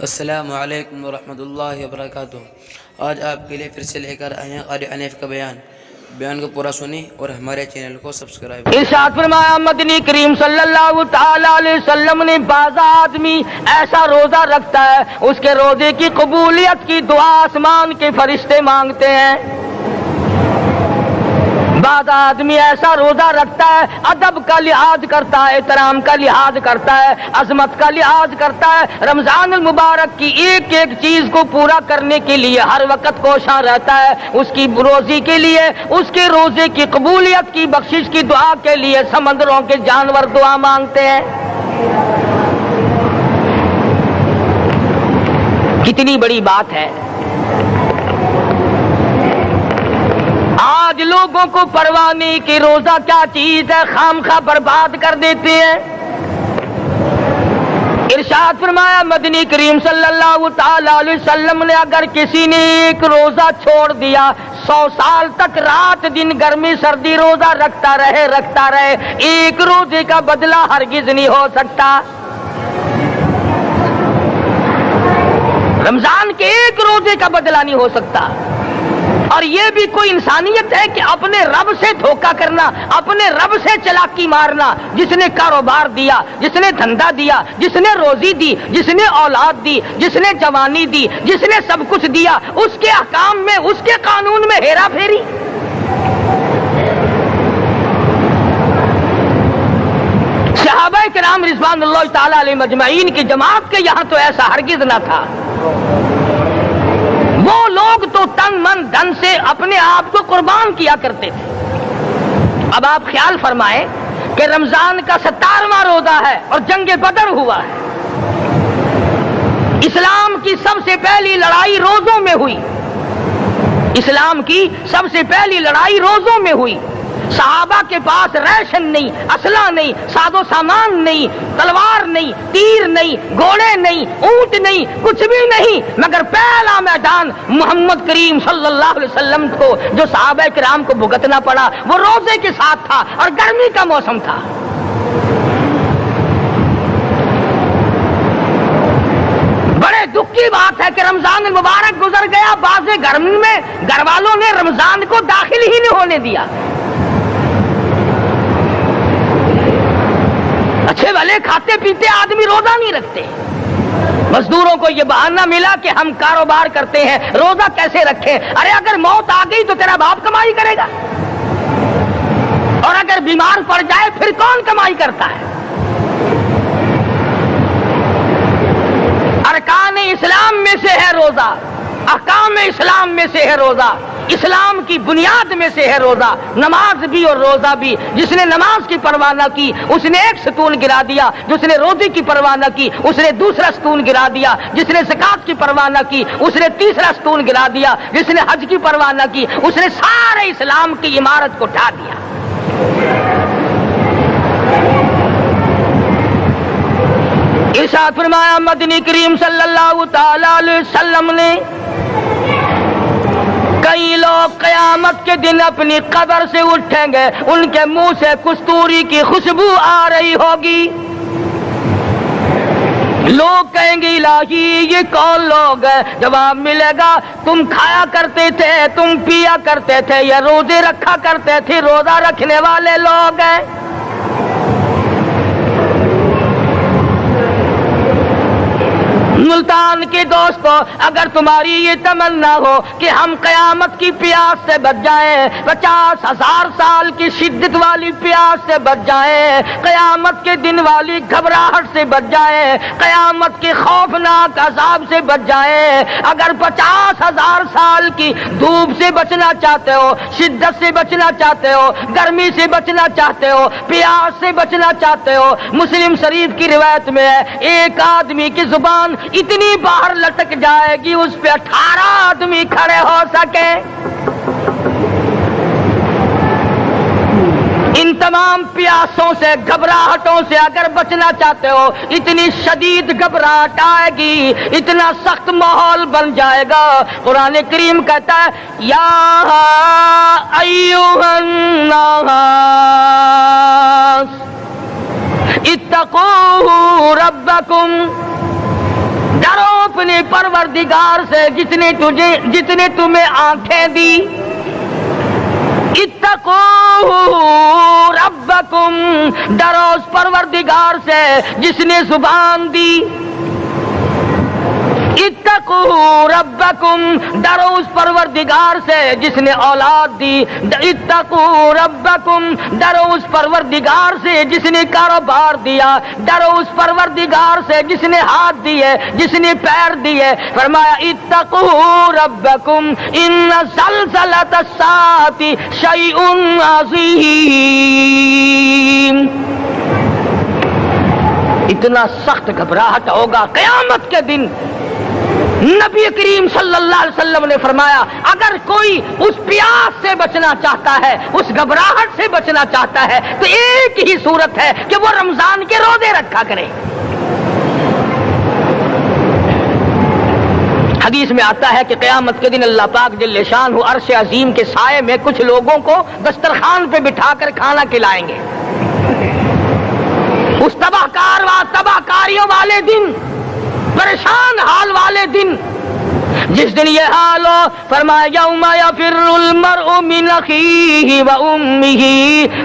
السلام علیکم ورحمۃ اللہ وبرکاتہ۔ آج آپ کے لیے پھر سے لے کر آئے ہیں قاری حنیف کا بیان کو پورا سنیں اور ہمارے چینل کو سبسکرائب کریں۔ ارشاد فرمایا مدنی کریم صلی اللہ تعالی علیہ وسلم نے بعض آدمی ایسا روزہ رکھتا ہے اس کے روزے کی قبولیت کی دعا آسمان کے فرشتے مانگتے ہیں۔ بعض آدمی ایسا روزہ رکھتا ہے، ادب کا لحاظ کرتا ہے، احترام کا لحاظ کرتا ہے، عظمت کا لحاظ کرتا ہے، رمضان المبارک کی ایک ایک چیز کو پورا کرنے کے لیے ہر وقت کوشاں رہتا ہے، اس کی روزی کے لیے، اس کے روزے کی قبولیت کی بخشش کی دعا کے لیے سمندروں کے جانور دعا مانگتے ہیں۔ کتنی بڑی بات ہے۔ آج لوگوں کو پرواہ نہیں کہ روزہ کیا چیز ہے، خام خواہ برباد کر دیتے ہیں۔ ارشاد فرمایا مدنی کریم صلی اللہ تعالی علیہ وسلم نے اگر کسی نے ایک روزہ چھوڑ دیا، 100 سال تک رات دن گرمی سردی روزہ رکھتا رہے، ایک روزے کا بدلہ ہرگز نہیں ہو سکتا۔ رمضان کے ایک روزے کا بدلہ نہیں ہو سکتا۔ اور یہ بھی کوئی انسانیت ہے کہ اپنے رب سے دھوکہ کرنا، اپنے رب سے چلاکی مارنا؟ جس نے کاروبار دیا، جس نے دھندا دیا، جس نے روزی دی، جس نے اولاد دی، جس نے جوانی دی، جس نے سب کچھ دیا، اس کے احکام میں، اس کے قانون میں ہیرا پھیری۔ صحابہ کرام رضوان اللہ تعالی علیہ مجمعین کی جماعت کے یہاں تو ایسا ہرگز نہ تھا۔ وہ لوگ تو تن من دھن سے اپنے آپ کو قربان کیا کرتے تھے۔ اب آپ خیال فرمائیں کہ رمضان کا 17واں روزہ ہے اور جنگ بدر ہوا ہے۔ اسلام کی سب سے پہلی لڑائی روزوں میں ہوئی، اسلام کی سب سے پہلی لڑائی روزوں میں ہوئی۔ صحابہ کے پاس ریشن نہیں، اسلحہ نہیں، ساز و سامان نہیں، تلوار نہیں، تیر نہیں، گھوڑے نہیں، اونٹ نہیں، کچھ بھی نہیں، مگر پہلا میدان محمد کریم صلی اللہ علیہ وسلم کو جو صحابہ کرام کو بھگتنا پڑا وہ روزے کے ساتھ تھا اور گرمی کا موسم تھا۔ بڑے دکھ کی بات ہے کہ رمضان المبارک گزر گیا، بعض گھر میں گھر والوں نے رمضان کو داخل ہی نہیں ہونے دیا۔ اچھے بھلے کھاتے پیتے آدمی روزہ نہیں رکھتے۔ مزدوروں کو یہ بہانہ ملا کہ ہم کاروبار کرتے ہیں، روزہ کیسے رکھیں؟ ارے اگر موت آ گئی تو تیرا باپ کمائی کرے گا، اور اگر بیمار پڑ جائے پھر کون کمائی کرتا ہے؟ ارکان اسلام میں سے ہے روزہ، احکام اسلام میں سے ہے روزہ، اسلام کی بنیاد میں سے ہے روزہ، نماز بھی اور روزہ بھی۔ جس نے نماز کی پرواہ نہ کی اس نے ایک ستون گرا دیا، جس نے روزے کی پرواہ نہ کی اس نے دوسرا ستون گرا دیا، جس نے زکات کی پرواہ نہ کی اس نے تیسرا ستون گرا دیا، جس نے حج کی پرواہ نہ کی اس نے سارے اسلام کی عمارت کو ڈھا دیا۔ ارشاد فرمایا مدنی کریم صلی اللہ تعالی علیہ وسلم نے کئی لوگ قیامت کے دن اپنی قبر سے اٹھیں گے، ان کے منہ سے کستوری کی خوشبو آ رہی ہوگی۔ لوگ کہیں گے الہی یہ کون لوگ ہیں؟ جواب ملے گا تم کھایا کرتے تھے، تم پیا کرتے تھے، یہ روزے رکھا کرتے تھے، روزہ رکھنے والے لوگ ہیں۔ ملتان کے دوستو، اگر تمہاری یہ تمنا ہو کہ ہم قیامت کی پیاس سے بچ جائیں، 50,000 سال کی شدت والی پیاس سے بچ جائیں، قیامت کے دن والی گھبراہٹ سے بچ جائیں، قیامت کے خوفناک عذاب سے بچ جائیں، اگر 50,000 سال کی دھوپ سے بچنا چاہتے ہو، شدت سے بچنا چاہتے ہو، گرمی سے بچنا چاہتے ہو، پیاس سے بچنا چاہتے ہو، مسلم شریف کی روایت میں ہے ایک آدمی کی زبان اتنی باہر لٹک جائے گی اس پہ 18 آدمی کھڑے ہو سکے۔ ان تمام پیاسوں سے، گھبراہٹوں سے اگر بچنا چاہتے ہو، اتنی شدید گھبراہٹ آئے گی، اتنا سخت ماحول بن جائے گا۔ قرآن کریم کہتا ہے یا ایھا الناس اتقوا ربکم، ڈرو پروردگار سے جتنے تمہیں آنکھیں دی، اتقوا ربکم، ڈرو اس پروردگار سے جس نے زبان دی، اتقوا ربکم، ڈرو اس پروردگار سے جس نے اولاد دی، اتقوا ربکم، ڈرو اس پروردگار سے جس نے کاروبار دیا، ڈرو اس پروردگار سے جس نے ہاتھ دیے، جس نے پیر دیے۔ فرمایا اتقوا ربکم ان زلزلۃ الساعۃ شیء عظیم، اتنا سخت گھبراہٹ ہوگا قیامت کے دن۔ نبی کریم صلی اللہ علیہ وسلم نے فرمایا اگر کوئی اس پیاس سے بچنا چاہتا ہے، اس گھبراہٹ سے بچنا چاہتا ہے، تو ایک ہی صورت ہے کہ وہ رمضان کے روزے رکھا کرے۔ حدیث میں آتا ہے کہ قیامت کے دن اللہ پاک جل شانہ عرش عظیم کے سائے میں کچھ لوگوں کو دسترخوان پہ بٹھا کر کھانا کھلائیں گے۔ اس تباہ کاریوں والے دن، پریشان حال والے دن، جس دن یہ حال ہو، فرمایا یوم یفر المرء من اخیہ و امہ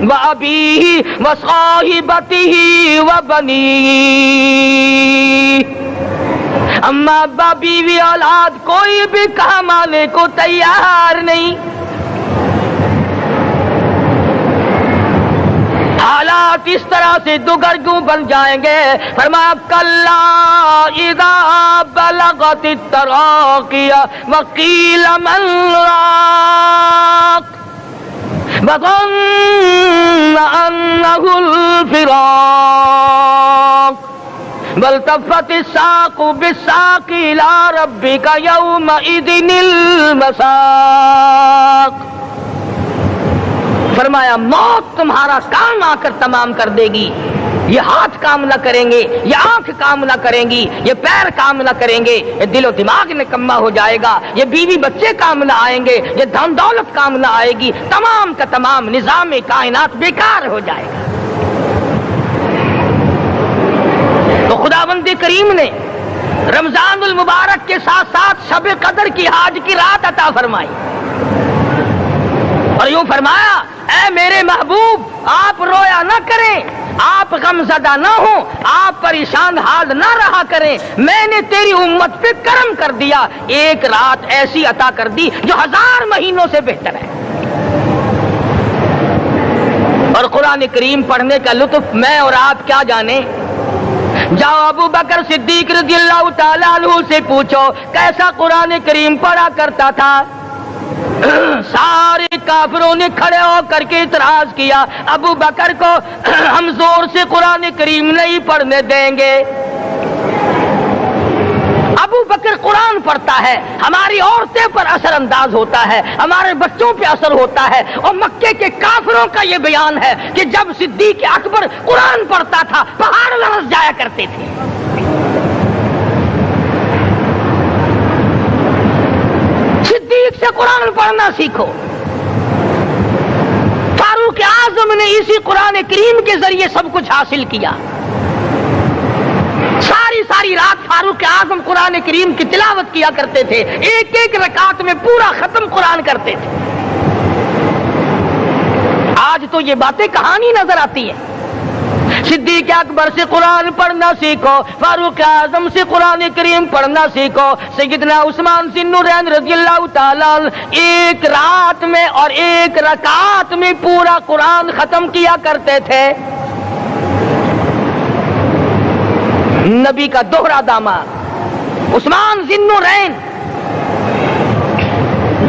و ابیہ و صاحبتہ و بنیہ، اما ابا بیوی اولاد کوئی بھی کام آنے کو تیار نہیں۔ حالات اس طرح سے دگرگوں بن جائیں گے۔ فرمایا کلا اذا بلغت التراقی وقیل من راق وظن انہ الفراق والتفت الساق بالساق الى ربک یومئذ المساق۔ فرمایا موت تمہارا کام آ کر تمام کر دے گی، یہ ہاتھ کام نہ کریں گے، یہ آنکھ کام نہ کریں گی، یہ پیر کام نہ کریں گے، یہ دل و دماغ نکما ہو جائے گا، یہ بیوی بچے کام نہ آئیں گے، یہ دھن دولت کام نہ آئے گی، تمام کا تمام نظام کائنات بیکار ہو جائے گا۔ تو خداوند کریم نے رمضان المبارک کے ساتھ ساتھ شب قدر کی حاج کی رات عطا فرمائی اور یوں فرمایا اے میرے محبوب آپ رویا نہ کریں، آپ غم زدہ نہ ہوں، آپ پریشان حال نہ رہا کریں، میں نے تیری امت پہ کرم کر دیا، ایک رات ایسی عطا کر دی جو 1000 مہینوں سے بہتر ہے۔ اور قرآن کریم پڑھنے کا لطف میں اور آپ کیا جانے۔ جاؤ ابو بکر صدیق رضی اللہ تعالیٰ عنہ سے پوچھو کیسا قرآن کریم پڑھا کرتا تھا۔ سارے کافروں نے کھڑے ہو کر کے اعتراض کیا ابو بکر کو ہم زور سے قرآن کریم نہیں پڑھنے دیں گے۔ ابو بکر قرآن پڑھتا ہے، ہماری عورتیں پر اثر انداز ہوتا ہے، ہمارے بچوں پہ اثر ہوتا ہے، اور مکے کے کافروں کا یہ بیان ہے کہ جب صدیق اکبر قرآن پڑھتا تھا پہاڑ لرز جایا کرتے تھے۔ صدیق سے قرآن پڑھنا سیکھو۔ فاروق اعظم نے اسی قرآن کریم کے ذریعے سب کچھ حاصل کیا۔ ساری رات فاروق اعظم قرآن کریم کی تلاوت کیا کرتے تھے، ایک ایک رکعت میں پورا ختم قرآن کرتے تھے۔ آج تو یہ باتیں کہانی نظر آتی ہیں۔ صدیق اکبر سے قرآن پڑھنا سیکھو، فاروق اعظم سے قرآن کریم پڑھنا سیکھو۔ سیدنا عثمان ذی النورین رضی اللہ تعالیٰ ایک رات میں اور ایک رکعت میں پورا قرآن ختم کیا کرتے تھے۔ نبی کا دوہرا داماد عثمان ذی النورین،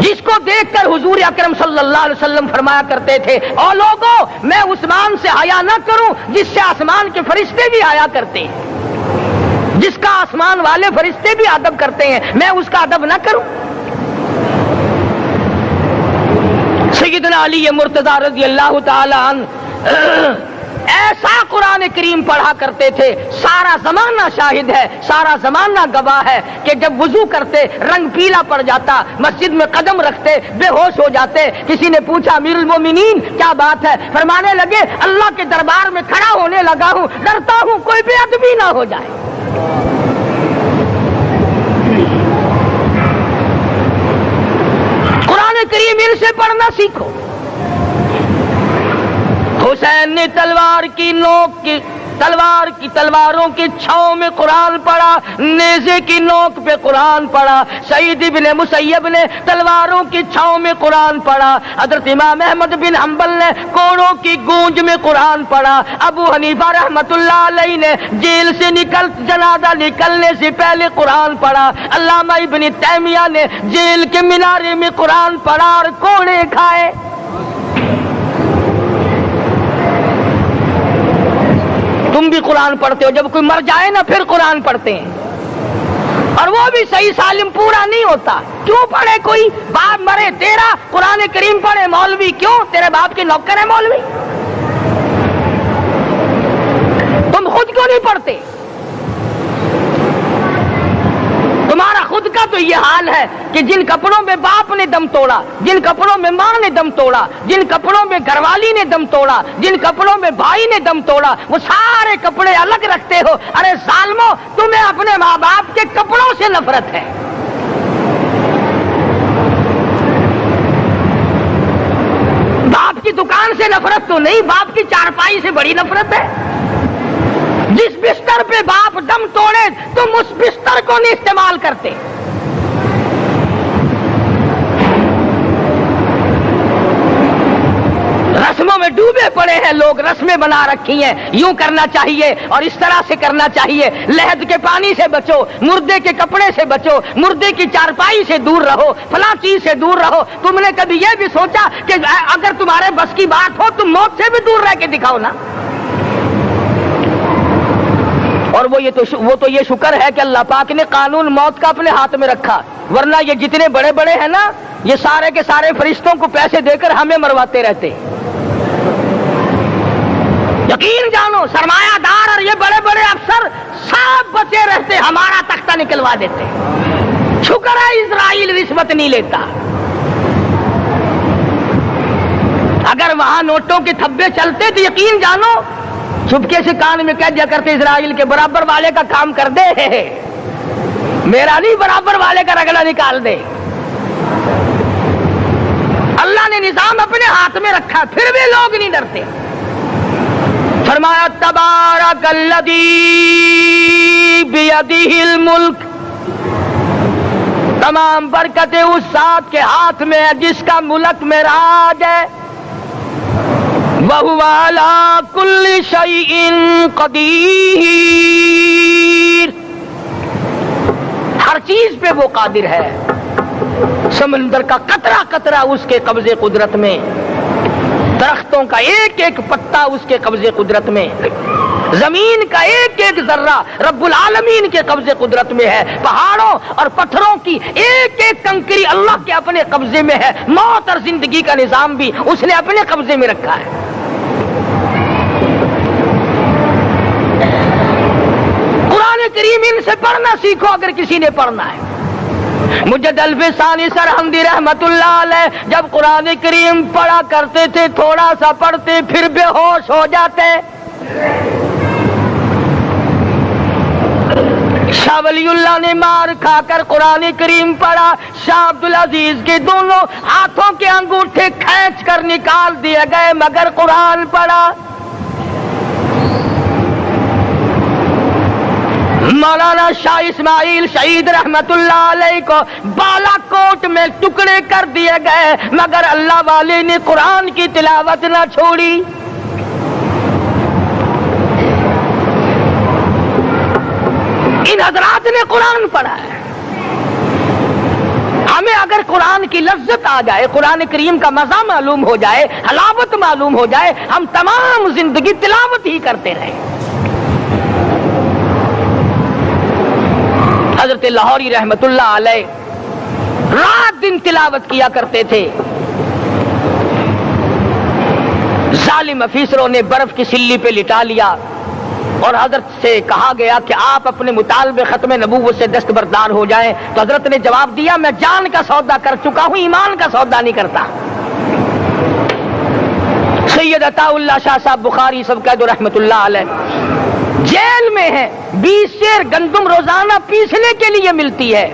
جس کو دیکھ کر حضور اکرم صلی اللہ علیہ وسلم فرمایا کرتے تھے او لوگوں میں عثمان سے حیا نہ کروں جس سے آسمان کے فرشتے بھی حیا کرتے ہیں، جس کا آسمان والے فرشتے بھی ادب کرتے ہیں، میں اس کا ادب نہ کروں۔ سیدنا علی مرتضی رضی اللہ تعالی عنہ ایسا قرآن کریم پڑھا کرتے تھے، سارا زمانہ شاہد ہے، سارا زمانہ گواہ ہے کہ جب وضو کرتے رنگ پیلا پڑ جاتا، مسجد میں قدم رکھتے بے ہوش ہو جاتے۔ کسی نے پوچھا امیر المومنین کیا بات ہے؟ فرمانے لگے اللہ کے دربار میں کھڑا ہونے لگا ہوں، ڈرتا ہوں کوئی بے ادبی نہ ہو جائے۔ پڑھنا سیکھو۔ حسین نے تلواروں کی چھاؤں میں قرآن پڑھا، نیزے کی نوک پہ قرآن پڑھا۔ سعید بن مسیب نے تلواروں کی چھاؤں میں قرآن پڑھا۔ حضرت امام احمد بن حنبل نے کوڑوں کی گونج میں قرآن پڑھا۔ ابو حنیفہ رحمت اللہ علیہ نے جیل سے جنازہ نکلنے سے پہلے قرآن پڑھا۔ علامہ ابن تیمیہ نے جیل کے مینارے میں قرآن پڑھا اور کوڑے کھائے۔ تم بھی قرآن پڑھتے ہو، جب کوئی مر جائے نا پھر قرآن پڑھتے ہیں، اور وہ بھی صحیح سالم پورا نہیں ہوتا۔ کیوں پڑھے؟ کوئی باپ مرے تیرا قرآن کریم پڑھے مولوی، کیوں؟ تیرے باپ کے نوکر ہے مولوی؟ تم خود کیوں نہیں پڑھتے؟ تمہارا خود کا تو یہ حال ہے کہ جن کپڑوں میں باپ نے دم توڑا، جن کپڑوں میں ماں نے دم توڑا، جن کپڑوں میں گھر والی نے دم توڑا، جن کپڑوں میں بھائی نے دم توڑا، وہ سارے کپڑے الگ رکھتے ہو۔ ارے ظالمو، تمہیں اپنے ماں باپ کے کپڑوں سے نفرت ہے۔ باپ کی دکان سے نفرت تو نہیں، باپ کی چارپائی سے بڑی نفرت ہے۔ جس بستر پہ باپ دم توڑے تم اس بستر کو نہیں استعمال کرتے۔ رسموں میں ڈوبے پڑے ہیں لوگ، رسمیں بنا رکھی ہیں، یوں کرنا چاہیے اور اس طرح سے کرنا چاہیے۔ لہد کے پانی سے بچو، مردے کے کپڑے سے بچو، مردے کی چارپائی سے دور رہو، فلاں چیز سے دور رہو۔ تم نے کبھی یہ بھی سوچا کہ اگر تمہارے بس کی بات ہو تم موت سے بھی دور رہ کے دکھاؤ نا؟ اور وہ تو یہ شکر ہے کہ اللہ پاک نے قانون موت کا اپنے ہاتھ میں رکھا، ورنہ یہ جتنے بڑے بڑے ہیں نا، یہ سارے کے سارے فرشتوں کو پیسے دے کر ہمیں مرواتے رہتے۔ یقین جانو، سرمایہ دار اور یہ بڑے بڑے افسر سب بچے رہتے، ہمارا تختہ نکلوا دیتے۔ شکر ہے اسرائیل رشوت نہیں لیتا۔ اگر وہاں نوٹوں کے تھبے چلتے تو یقین جانو چپکے سے کان میں کہہ دیا کرتے اسرائیل کے برابر والے کا کام کر دے، میرا نہیں، برابر والے کا رگڑا نکال دے۔ اللہ نے نظام اپنے ہاتھ میں رکھا، پھر بھی لوگ نہیں ڈرتے۔ فرمایا تبارک الذی بیدہ الملک، تمام برکتیں اس ذات کے ہاتھ میں ہے جس کا ملک میں راج ہے۔ وَهُوَ عَلَى كُلِّ شَيْءٍ قَدِيرٌ، ہر چیز پہ وہ قادر ہے۔ سمندر کا قطرہ قطرہ اس کے قبضے قدرت میں، درختوں کا ایک ایک پتا اس کے قبضے قدرت میں، زمین کا ایک ایک ذرہ رب العالمین کے قبضے قدرت میں ہے، پہاڑوں اور پتھروں کی ایک ایک کنکری اللہ کے اپنے قبضے میں ہے، موت اور زندگی کا نظام بھی اس نے اپنے قبضے میں رکھا ہے۔ قرآن کریم ان سے پڑھنا سیکھو اگر کسی نے پڑھنا ہے۔ مجد الفسانی سرہندی رحمت اللہ علیہ جب قرآن کریم پڑھا کرتے تھے، تھوڑا سا پڑھتے پھر بے ہوش ہو جاتے۔ شاہ ولی اللہ نے مار کھا کر قرآن کریم پڑھا، شاہ عبدالعزیز کے دونوں ہاتھوں کے انگوٹھے کھینچ کر نکال دیے گئے مگر قرآن پڑھا۔ مولانا شاہ اسماعیل شہید رحمت اللہ علیہ کو بالا کوٹ میں ٹکڑے کر دیے گئے مگر اللہ والے نے قرآن کی تلاوت نہ چھوڑی۔ ان حضرات نے قرآن پڑھا ہے۔ ہمیں اگر قرآن کی لذت آ جائے، قرآن کریم کا مزہ معلوم ہو جائے، حلاوت معلوم ہو جائے، ہم تمام زندگی تلاوت ہی کرتے رہیں۔ حضرت لاہوری رحمت اللہ علیہ رات دن تلاوت کیا کرتے تھے۔ ظالم افیسروں نے برف کی سلی پہ لٹا لیا اور حضرت سے کہا گیا کہ آپ اپنے مطالبے ختم نبوت سے دستبردار ہو جائیں، تو حضرت نے جواب دیا میں جان کا سودا کر چکا ہوں، ایمان کا سودا نہیں کرتا۔ سید عطا اللہ شاہ صاحب بخاری سب کہہ دو رحمت اللہ علیہ جیل میں ہے، 20 سیر گندم روزانہ پیسنے کے لیے ملتی ہے،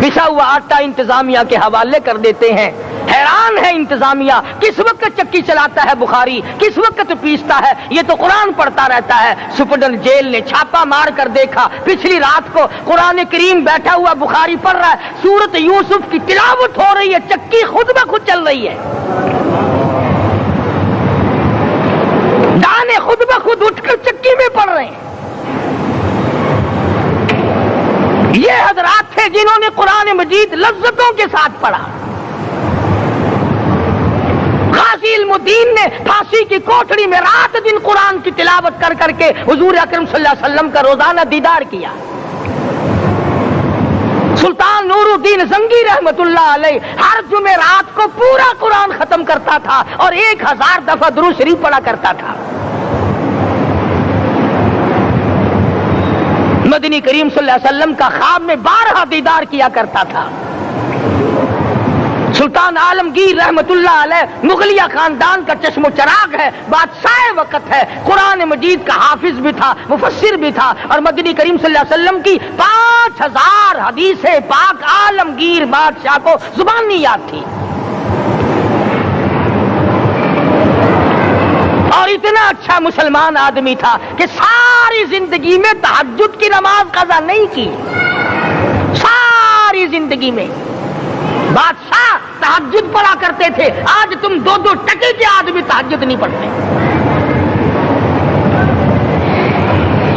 پسا ہوا آٹا انتظامیہ کے حوالے کر دیتے ہیں، حیران ہے انتظامیہ، کس وقت چکی چلاتا ہے بخاری، کس وقت پیستا ہے، یہ تو قرآن پڑھتا رہتا ہے۔ سپرڈنٹ جیل نے چھاپا مار کر دیکھا، پچھلی رات کو قرآن کریم بیٹھا ہوا بخاری پڑھ رہا ہے، سورت یوسف کی تلاوت ہو رہی ہے، چکی خود بخود چل رہی ہے، دانے خود بخود اٹھ کر چکی میں پڑھ رہے ہیں۔ یہ حضرات تھے جنہوں نے قرآن مجید لذتوں کے ساتھ پڑھا۔ غازی علم الدین نے پھانسی کی کوٹڑی میں رات دن قرآن کی تلاوت کر کر کے حضور اکرم صلی اللہ علیہ وسلم کا روزانہ دیدار کیا۔ سلطان نور الدین زنگی رحمت اللہ علیہ ہر جمعرات کو پورا قرآن ختم کرتا تھا اور 1000 دفعہ درود شریف پڑھا کرتا تھا۔ مدنی کریم صلی اللہ علیہ وسلم کا خواب میں 12 دیدار کیا کرتا تھا۔ سلطان عالمگیر رحمت اللہ علیہ مغلیہ خاندان کا چشم و چراغ ہے، بادشاہ وقت ہے، قرآن مجید کا حافظ بھی تھا، مفسر بھی تھا، اور مدنی کریم صلی اللہ علیہ وسلم کی 5000 حدیث پاک عالمگیر بادشاہ کو زبانی یاد تھی۔ اور اتنا اچھا مسلمان آدمی تھا کہ ساری زندگی میں تہجد کی نماز قضا نہیں کی، ساری زندگی میں۔ بادشاہ تہجد پڑھا کرتے تھے، آج تم 2 ٹکے کے آدمی تہجد نہیں پڑھتے۔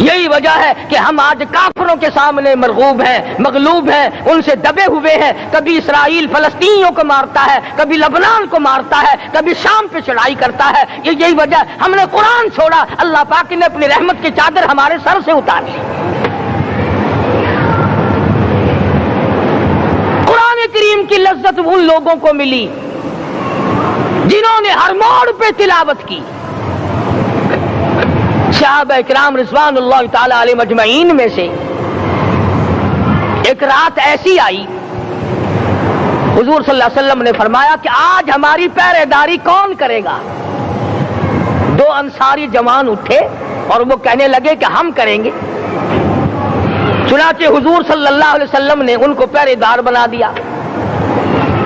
یہی وجہ ہے کہ ہم آج کافروں کے سامنے مرغوب ہیں، مغلوب ہیں، ان سے دبے ہوئے ہیں۔ کبھی اسرائیل فلسطینیوں کو مارتا ہے، کبھی لبنان کو مارتا ہے، کبھی شام پہ چڑھائی کرتا ہے۔ یہی وجہ ہم نے قرآن چھوڑا، اللہ پاک نے اپنی رحمت کی چادر ہمارے سر سے اتاری۔ قرآن کریم کی لذت ان لوگوں کو ملی جنہوں نے ہر موڑ پہ تلاوت کی۔ صحابہ کرام رضوان اللہ تعالی علیہ مجمعین میں سے ایک رات ایسی آئی، حضور صلی اللہ علیہ وسلم نے فرمایا کہ آج ہماری پہرے داری کون کرے گا؟ 2 انصاری جوان اٹھے اور وہ کہنے لگے کہ ہم کریں گے۔ چنانچہ حضور صلی اللہ علیہ وسلم نے ان کو پہرے دار بنا دیا۔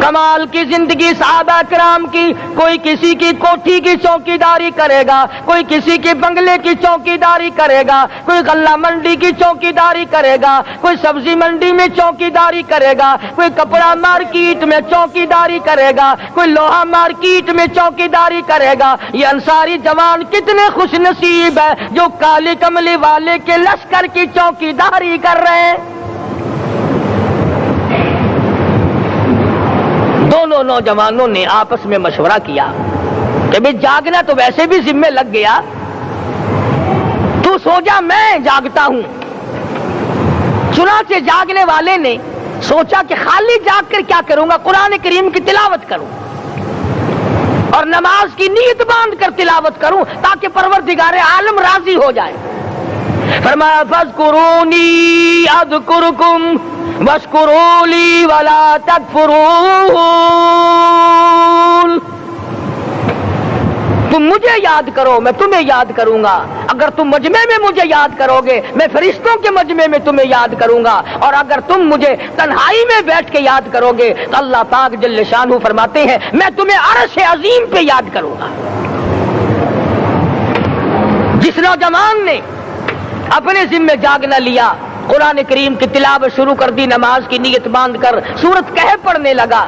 کمال کی زندگی صحابہ کرام کی، کوئی کسی کی کوٹھی کی چوکی داری کرے گا، کوئی کسی کے بنگلے کی چوکی داری کرے گا، کوئی غلہ منڈی کی چوکی داری کرے گا، کوئی سبزی منڈی میں چوکی داری کرے گا، کوئی کپڑا مارکیٹ میں چوکی داری کرے گا، کوئی لوہا مارکیٹ میں چوکی داری کرے گا۔ یہ انصاری جوان کتنے خوش نصیب ہے جو کالی کملی والے کے لشکر کی چوکی داری کر رہے ہیں۔ دونوں نوجوانوں نے آپس میں مشورہ کیا کہ بھئی جاگنا تو ویسے بھی ذمہ لگ گیا، تو سو جا میں جاگتا ہوں۔ چنانچہ جاگنے والے نے سوچا کہ خالی جاگ کر کیا کروں گا، قرآن کریم کی تلاوت کروں اور نماز کی نیت باندھ کر تلاوت کروں تاکہ پروردگار عالم راضی ہو جائے۔ فرمایا فاذکرونی اذکرکم واشکروا لی ولا تکفرون، تم مجھے یاد کرو میں تمہیں یاد کروں گا، اگر تم مجمع میں مجھے یاد کرو گے میں فرشتوں کے مجمع میں تمہیں یاد کروں گا، اور اگر تم مجھے تنہائی میں بیٹھ کے یاد کرو گے تو اللہ پاک جل شانہ فرماتے ہیں میں تمہیں عرش عظیم پہ یاد کروں گا۔ جس نوجوان نے اپنے ذمہ جاگنا لیا، قرآن کریم کی تلاوت شروع کر دی، نماز کی نیت باندھ کر سورت کہف پڑھنے لگا،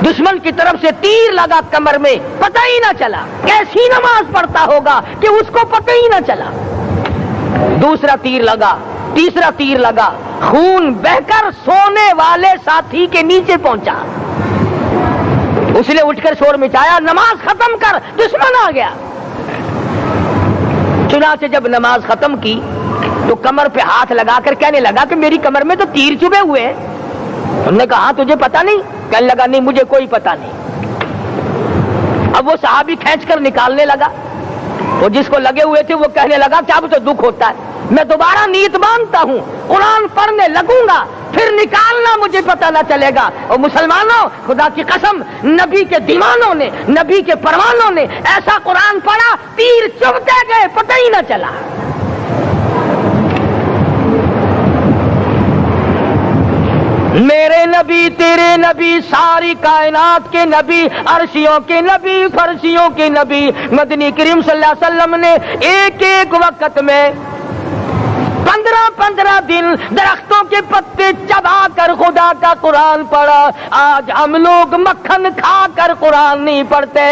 دشمن کی طرف سے تیر لگا کمر میں، پتہ ہی نہ چلا کیسی نماز پڑھتا ہوگا کہ اس کو پتہ ہی نہ چلا۔ دوسرا تیر لگا، تیسرا تیر لگا، خون بہ کر سونے والے ساتھی کے نیچے پہنچا۔ اس نے اٹھ کر شور مچایا نماز ختم کر، دشمن آ گیا۔ چنانچہ جب نماز ختم کی تو کمر پہ ہاتھ لگا کر کہنے لگا کہ میری کمر میں تو تیر چبھے ہوئے ہیں۔ انہوں نے کہا تجھے پتا نہیں؟ کہنے لگا نہیں مجھے کوئی پتا نہیں۔ اب وہ صحابی کھینچ کر نکالنے لگا، وہ جس کو لگے ہوئے تھے وہ کہنے لگا کہ اب تو دکھ ہوتا ہے، میں دوبارہ نیت باندھتا ہوں، قرآن پڑھنے لگوں گا، پھر نکالنا مجھے پتہ نہ چلے گا۔ اور مسلمانوں خدا کی قسم نبی کے دیوانوں نے، نبی کے پروانوں نے ایسا قرآن پڑھا تیر چبھتے گئے پتہ ہی نہ چلا۔ میرے نبی تیرے نبی ساری کائنات کے نبی عرشیوں کے نبی فرشیوں کے نبی مدنی کریم صلی اللہ علیہ وسلم نے ایک ایک وقت میں 15 دن درختوں کے پتے چبا کر خدا کا قرآن پڑھا. آج ہم لوگ مکھن کھا کر قرآن نہیں پڑھتے.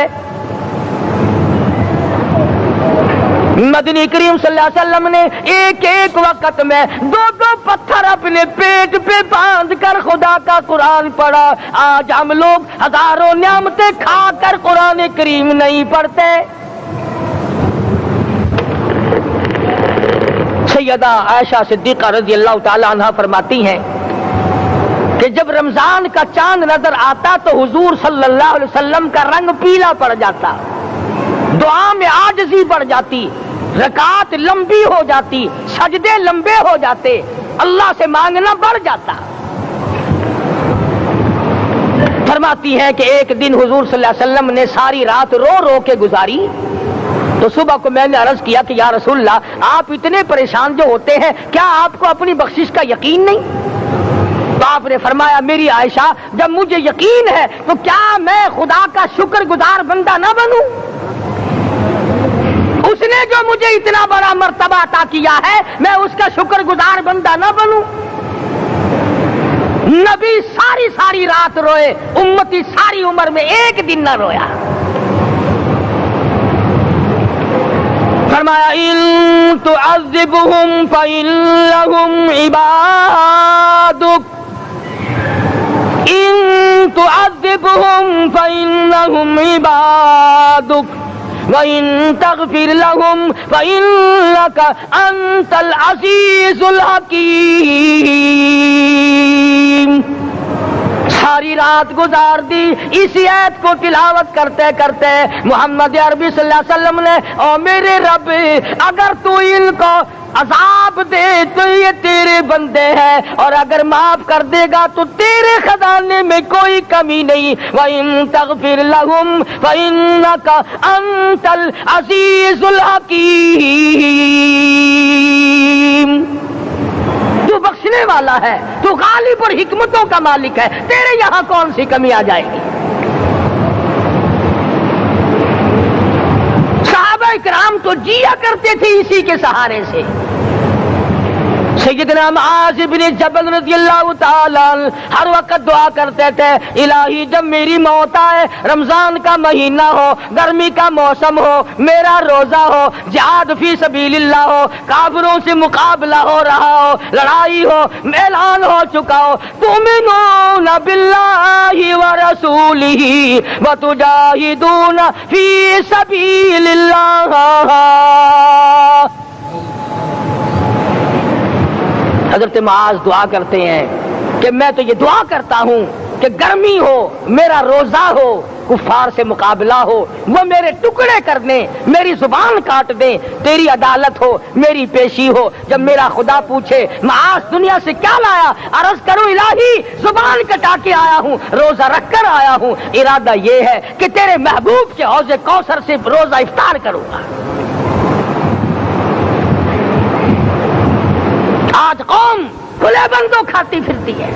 مدنی کریم صلی اللہ علیہ وسلم نے ایک ایک وقت میں 2 پتھر اپنے پیٹ پہ باندھ کر خدا کا قرآن پڑھا. آج ہم لوگ ہزاروں نعمتیں کھا کر قرآن کریم نہیں پڑھتے. سیدہ عائشہ صدیقہ رضی اللہ تعالی عنہا فرماتی ہیں کہ جب رمضان کا چاند نظر آتا تو حضور صلی اللہ علیہ وسلم کا رنگ پیلا پڑ جاتا, دعا میں عاجزی بڑھ جاتی, رکعات لمبی ہو جاتی, سجدے لمبے ہو جاتے, اللہ سے مانگنا بڑھ جاتا. فرماتی ہے کہ ایک دن حضور صلی اللہ علیہ وسلم نے ساری رات رو رو کے گزاری. تو صبح کو میں نے عرض کیا کہ یا رسول اللہ آپ اتنے پریشان جو ہوتے ہیں کیا آپ کو اپنی بخشش کا یقین نہیں؟ تو آپ نے فرمایا میری عائشہ جب مجھے یقین ہے تو کیا میں خدا کا شکر گزار بندہ نہ بنوں؟ اس نے جو مجھے اتنا بڑا مرتبہ عطا کیا ہے میں اس کا شکر گزار بندہ نہ بنوں؟ نبی ساری رات روئے, امتی ساری عمر میں ایک دن نہ رویا. فرمایا ان تعذبهم فإنهم عبادك ان تعذبهم فإنهم عبادك وإن تغفر لهم فإنك أنت العزيز الحكيم. ساری رات گزار دی اسی آیت کو تلاوت کرتے کرتے. محمد عربی صلی اللہ علیہ وسلم نے او میرے رب اگر تو ان کو عذاب دے تو یہ تیرے بندے ہیں اور اگر معاف کر دے گا تو تیرے خزانے میں کوئی کمی نہیں. وَإِن تَغْفِرْ لَهُمْ فَإِنَّكَ أَنْتَ الْعَزِيزُ الْحَكِيمُ. تو بخشنے والا ہے, تو غالب اور حکمتوں کا مالک ہے, تیرے یہاں کون سی کمی آ جائے گی؟ صحابہ کرام تو جیا کرتے تھے اسی کے سہارے سے. سیدنا معاذ بن جبل رضی اللہ تعالی ہر وقت دعا کرتے تھے الہی جب میری موت آئے, رمضان کا مہینہ ہو, گرمی کا موسم ہو, میرا روزہ ہو, جہاد فی سبیل اللہ ہو, کافروں سے مقابلہ ہو رہا ہو, لڑائی ہو, اعلان ہو چکا ہو, تؤمنون باللہ ورسولہ وتجاہدون فی سبیل اللہ. حضرت معاذ دعا کرتے ہیں کہ میں تو یہ دعا کرتا ہوں کہ گرمی ہو, میرا روزہ ہو, کفار سے مقابلہ ہو, وہ میرے ٹکڑے کر دیں, میری زبان کاٹ دیں, تیری عدالت ہو, میری پیشی ہو. جب میرا خدا پوچھے معاذ دنیا سے کیا لایا, عرض کروں الہی زبان کٹا کے آیا ہوں, روزہ رکھ کر آیا ہوں, ارادہ یہ ہے کہ تیرے محبوب کے حوض کوثر سے روزہ افطار کروں گا. آج قوم کھلے بندوں کھاتی پھرتی ہے,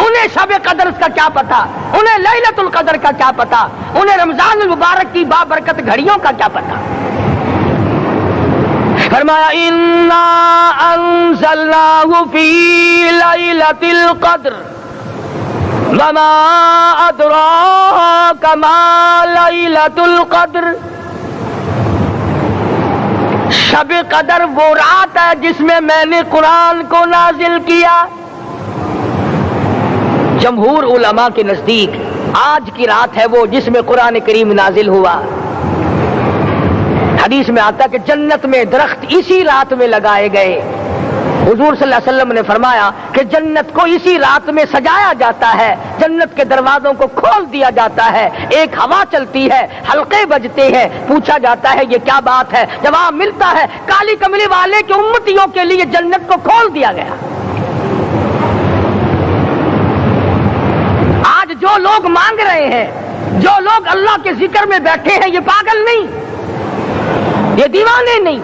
انہیں شب قدر کا کیا پتا, انہیں لیلۃ القدر کا کیا پتا, انہیں رمضان المبارک کی بابرکت گھڑیوں کا کیا پتا. فرمایا انا انزلناہ فی لیلۃ القدر وما ادراک ما لیلۃ القدر. شب قدر وہ رات ہے جس میں نے قرآن کو نازل کیا. جمہور علماء کے نزدیک آج کی رات ہے وہ جس میں قرآن کریم نازل ہوا. حدیث میں آتا کہ جنت میں درخت اسی رات میں لگائے گئے. حضور صلی اللہ علیہ وسلم نے فرمایا کہ جنت کو اسی رات میں سجایا جاتا ہے, جنت کے دروازوں کو کھول دیا جاتا ہے, ایک ہوا چلتی ہے, حلقے بجتے ہیں, پوچھا جاتا ہے یہ کیا بات ہے, جواب ملتا ہے کالی کملی والے کے امتیوں کے لیے جنت کو کھول دیا گیا. آج جو لوگ مانگ رہے ہیں, جو لوگ اللہ کے ذکر میں بیٹھے ہیں, یہ پاگل نہیں, یہ دیوانے نہیں,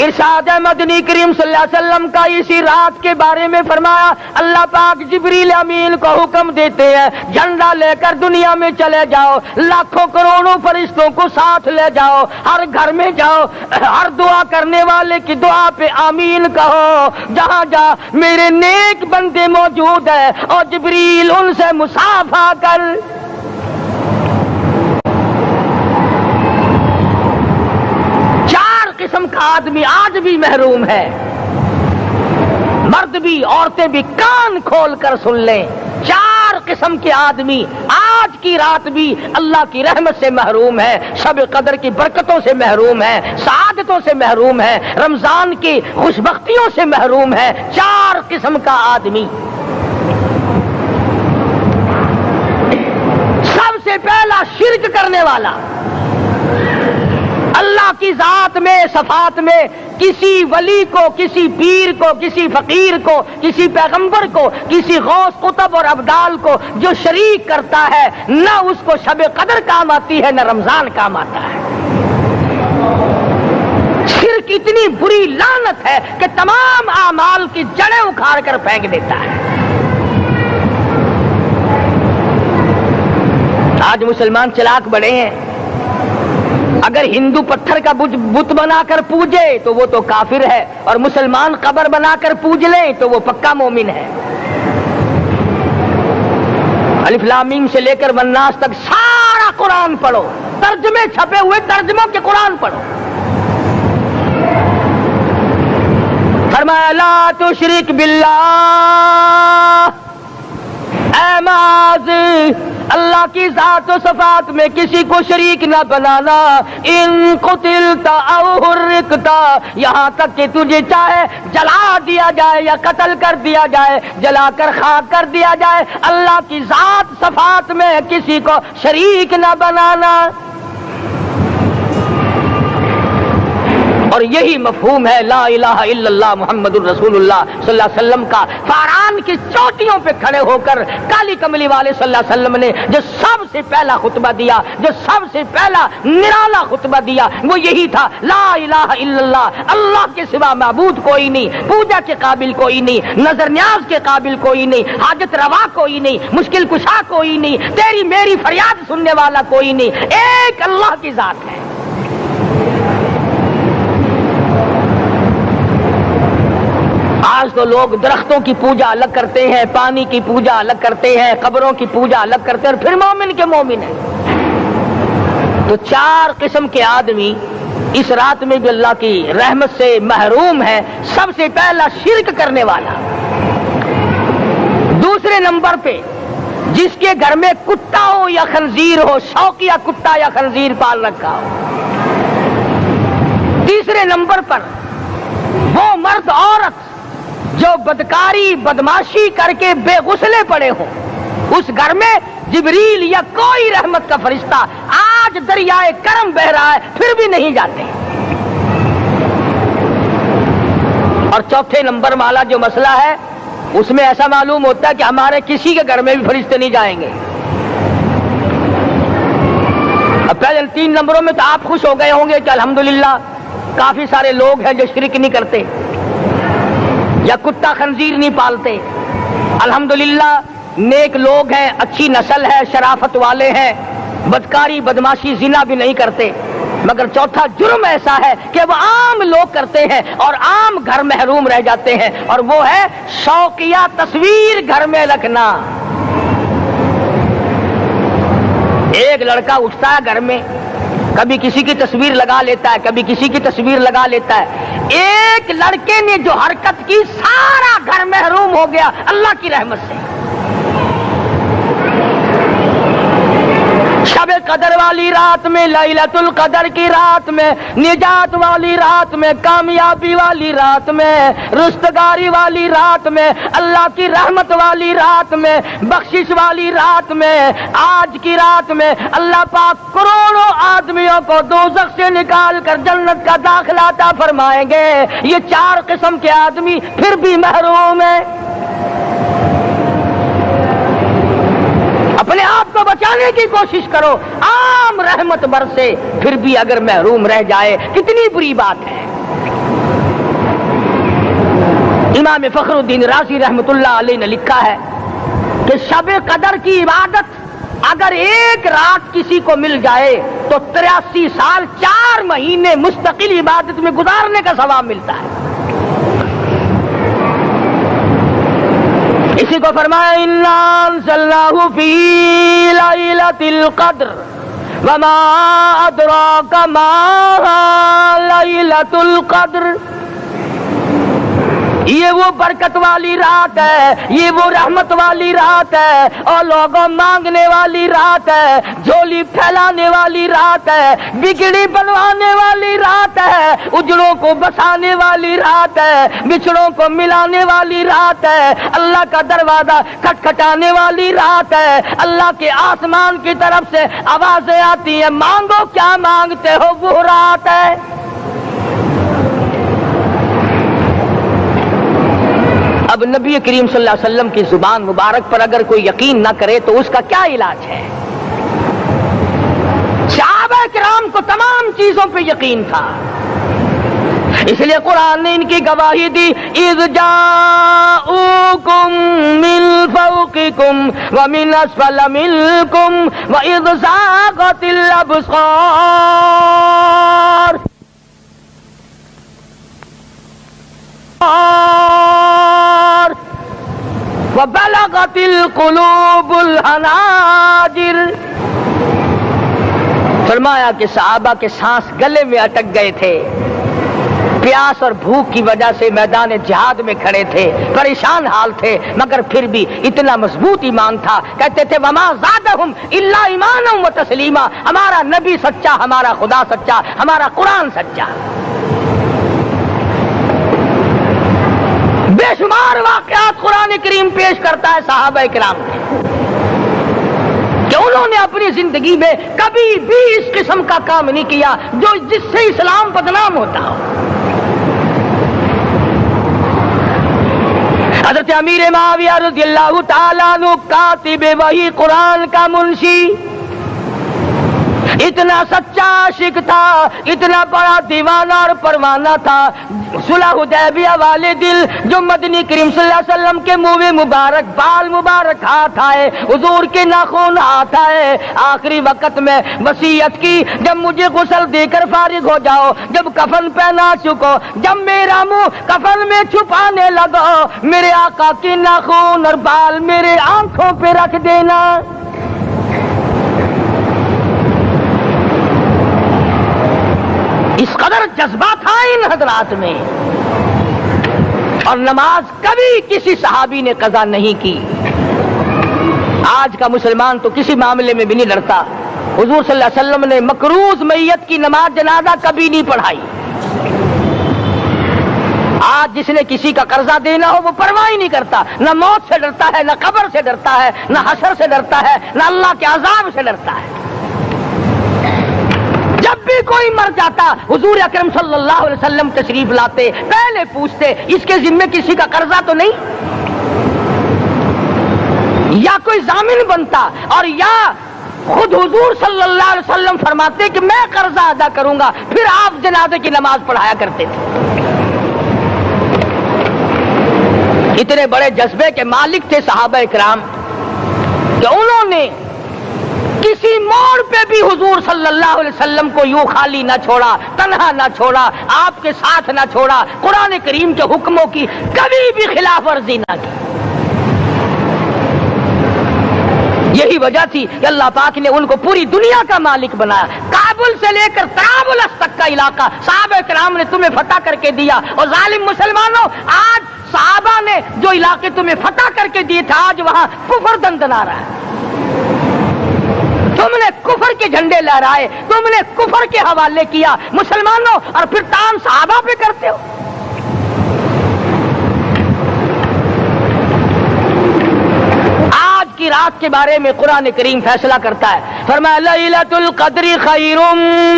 ارشاد مدنی کریم صلی اللہ علیہ وسلم کا اسی رات کے بارے میں فرمایا، اللہ پاک جبریل امین کو حکم دیتے ہیں جھنڈا لے کر دنیا میں چلے جاؤ، لاکھوں کروڑوں فرشتوں کو ساتھ لے جاؤ، ہر گھر میں جاؤ، ہر دعا کرنے والے کی دعا پہ آمین کہو، جہاں جا میرے نیک بندے موجود ہیں اور جبریل ان سے مصافحہ کر۔ قسم کا آدمی آج بھی محروم ہے، مرد بھی عورتیں بھی کان کھول کر سن لیں، 4 قسم کے آدمی آج کی رات بھی اللہ کی رحمت سے محروم ہے، شب قدر کی برکتوں سے محروم ہے، سعادتوں سے محروم ہے، رمضان کی خوشبختیوں سے محروم ہے، 4 قسم کا آدمی۔ سب سے پہلا شرک کرنے والا، اللہ کی ذات میں صفات میں کسی ولی کو، کسی پیر کو، کسی فقیر کو، کسی پیغمبر کو، کسی غوث قطب اور ابدال کو جو شریک کرتا ہے، نہ اس کو شب قدر کام آتی ہے نہ رمضان کام آتا ہے۔ شرک اتنی بری لعنت ہے کہ تمام اعمال کی جڑیں اکھاڑ کر پھینک دیتا ہے۔ آج مسلمان چلاک بڑے ہیں، اگر ہندو پتھر کا بت بنا کر پوجے تو وہ تو کافر ہے، اور مسلمان قبر بنا کر پوج لیں تو وہ پکا مومن ہے۔ الف لام میم سے لے کر والناس تک سارا قرآن پڑھو، ترجمے چھپے ہوئے ترجموں کے قرآن پڑھو۔ فرمایا لا تشرک باللہ، اے معاذ اللہ کی ذات و صفات میں کسی کو شریک نہ بنانا، ان قتلت او حرقت، یہاں تک کہ تجھے چاہے جلا دیا جائے یا قتل کر دیا جائے، جلا کر خاک کر دیا جائے، اللہ کی ذات صفات میں کسی کو شریک نہ بنانا۔ اور یہی مفہوم ہے لا الہ الا اللہ محمد الرسول اللہ صلی اللہ علیہ وسلم کا۔ فاران کی چوٹیوں پہ کھڑے ہو کر کالی کملی والے صلی اللہ علیہ وسلم نے جو سب سے پہلا خطبہ دیا، جو سب سے پہلا نرالا خطبہ دیا، وہ یہی تھا لا الہ الا اللہ، اللہ کے سوا معبود کوئی نہیں، پوجا کے قابل کوئی نہیں، نظر نیاز کے قابل کوئی نہیں، حاجت روا کوئی نہیں، مشکل کشا کوئی نہیں، تیری میری فریاد سننے والا کوئی نہیں، ایک اللہ کی ذات ہے۔ آج تو لوگ درختوں کی پوجا الگ کرتے ہیں، پانی کی پوجا الگ کرتے ہیں، قبروں کی پوجا الگ کرتے ہیں، اور پھر مومن کے مومن ہیں۔ تو 4 قسم کے آدمی اس رات میں بھی اللہ کی رحمت سے محروم ہے۔ سب سے پہلا شرک کرنے والا، دوسرے نمبر پہ جس کے گھر میں کتا ہو یا خنزیر ہو، شوقیہ کتا یا خنزیر پال رکھا ہو، تیسرے نمبر پر وہ مرد عورت جو بدکاری بدماشی کر کے بے غسلے پڑے ہوں، اس گھر میں جبریل یا کوئی رحمت کا فرشتہ آج دریائے کرم بہ رہا ہے پھر بھی نہیں جاتے۔ اور چوتھے نمبر والا جو مسئلہ ہے اس میں ایسا معلوم ہوتا ہے کہ ہمارے کسی کے گھر میں بھی فرشتے نہیں جائیں گے۔ اب پہلے 3 نمبروں میں تو آپ خوش ہو گئے ہوں گے کہ الحمدللہ کافی سارے لوگ ہیں جو شرک نہیں کرتے یا کتا خنزیر نہیں پالتے، الحمدللہ نیک لوگ ہیں، اچھی نسل ہے، شرافت والے ہیں، بدکاری بدماشی زنا بھی نہیں کرتے۔ مگر چوتھا جرم ایسا ہے کہ وہ عام لوگ کرتے ہیں اور عام گھر محروم رہ جاتے ہیں، اور وہ ہے شوقیہ تصویر گھر میں رکھنا۔ ایک لڑکا اٹھتا ہے گھر میں، کبھی کسی کی تصویر لگا لیتا ہے، کبھی کسی کی تصویر لگا لیتا ہے۔ ایک لڑکے نے جو حرکت کی سارا گھر محروم ہو گیا اللہ کی رحمت سے۔ شب قدر والی رات میں، لیلۃ القدر کی رات میں، نجات والی رات میں، کامیابی والی رات میں، رستگاری والی رات میں، اللہ کی رحمت والی رات میں، بخشش والی رات میں، آج کی رات میں اللہ پاک کروڑوں آدمیوں کو دوزخ سے نکال کر جنت کا داخلہ عطا فرمائیں گے۔ یہ 4 قسم کے آدمی پھر بھی محروم ہیں۔ اپنے آپ کو بچانے کی کوشش کرو، عام رحمت برسے پھر بھی اگر محروم رہ جائے کتنی بری بات ہے۔ امام فخر الدین رازی رحمۃ اللہ علیہ نے لکھا ہے کہ شب قدر کی عبادت اگر ایک رات کسی کو مل جائے تو 83 سال 4 مہینے مستقل عبادت میں گزارنے کا ثواب ملتا ہے. اسی کو فرمایا انا انزلناہ فی لیلۃ القدر وما ادراک ما لیلۃ القدر. یہ وہ برکت والی رات ہے, یہ وہ رحمت والی رات ہے, اور لوگوں مانگنے والی رات ہے, جھولی پھیلانے والی رات ہے, بگڑی بنوانے والی رات ہے, اجڑوں کو بسانے والی رات ہے, بچھڑوں کو ملانے والی رات ہے, اللہ کا دروازہ کھٹکھٹانے والی رات ہے, اللہ کے آسمان کی طرف سے آوازیں آتی ہیں مانگو کیا مانگتے ہو, وہ رات ہے. اب نبی کریم صلی اللہ علیہ وسلم کی زبان مبارک پر اگر کوئی یقین نہ کرے تو اس کا کیا علاج ہے؟ صحابہ کرام کو تمام چیزوں پہ یقین تھا, اس لیے قرآن نے ان کی گواہی دی اذ جاؤکم من فوقکم ومن اسفل منکم واذ زاغت الابصار وبلغت القلوب الحناجر. فرمایا کہ صحابہ کے سانس گلے میں اٹک گئے تھے, پیاس اور بھوک کی وجہ سے میدان جہاد میں کھڑے تھے, پریشان حال تھے, مگر پھر بھی اتنا مضبوط ایمان تھا, کہتے تھے وما زادہم الا ایمانا و تسلیما. ہمارا نبی سچا, ہمارا خدا سچا, ہمارا قرآن سچا. بے شمار واقعات قرآن کریم پیش کرتا ہے صحابہ کرام کے کہ انہوں نے اپنی زندگی میں کبھی بھی اس قسم کا کام نہیں کیا جو جس سے اسلام بدنام ہوتا ہو. حضرت امیر معاویہ رضی اللہ تعالیٰ عنہ کاتب وحی قرآن کا منشی اتنا سچا عاشق تھا, اتنا بڑا دیوانہ اور پروانہ تھا. صلح حدیبیہ والے دل جو مدنی کریم صلی اللہ علیہ وسلم کے منہ مبارک بال مبارک ہاتھ آئے, حضور کے ناخن ہاتھ آئے, آخری وقت میں وصیت کی جب مجھے غسل دے کر فارغ ہو جاؤ, جب کفن پہنا چکو, جب میرا منہ کفن میں چھپانے لگو, میرے آقا کے ناخن اور بال میرے آنکھوں پہ رکھ دینا. اس قدر جذبہ تھا ان حضرات میں. اور نماز کبھی کسی صحابی نے قضا نہیں کی. آج کا مسلمان تو کسی معاملے میں بھی نہیں ڈرتا. حضور صلی اللہ علیہ وسلم نے مکروز میت کی نماز جنازہ کبھی نہیں پڑھائی. آج جس نے کسی کا قرضہ دینا ہو وہ پرواہ نہیں کرتا, نہ موت سے ڈرتا ہے, نہ قبر سے ڈرتا ہے, نہ حشر سے ڈرتا ہے, نہ اللہ کے عذاب سے ڈرتا ہے. جب بھی کوئی مر جاتا حضور اکرم صلی اللہ علیہ وسلم تشریف لاتے, پہلے پوچھتے اس کے ذمے کسی کا قرضہ تو نہیں, یا کوئی ضامن بنتا, اور یا خود حضور صلی اللہ علیہ وسلم فرماتے کہ میں قرضہ ادا کروں گا, پھر آپ جنازے کی نماز پڑھایا کرتے تھے. اتنے بڑے جذبے کے مالک تھے صحابہ کرام کہ انہوں نے کسی موڑ پہ بھی حضور صلی اللہ علیہ وسلم کو یوں خالی نہ چھوڑا, تنہا نہ چھوڑا, آپ کے ساتھ نہ چھوڑا, قرآن کریم کے حکموں کی کبھی بھی خلاف ورزی نہ کی. یہی وجہ تھی کہ اللہ پاک نے ان کو پوری دنیا کا مالک بنایا. کابل سے لے کر طرابلس تک کا علاقہ صحابہ کرام نے تمہیں فتح کر کے دیا. اور ظالم مسلمانوں, آج صحابہ نے جو علاقے تمہیں فتح کر کے دیے تھے, آج وہاں کفر دندنا رہا ہے. تم نے کفر کے جھنڈے لہرائے, تم نے کفر کے حوالے کیا مسلمانوں, اور پھر تان صحابہ پہ کرتے ہو. آج کی رات کے بارے میں قرآن کریم فیصلہ کرتا ہے, فرمایا لیلۃ القدر خیر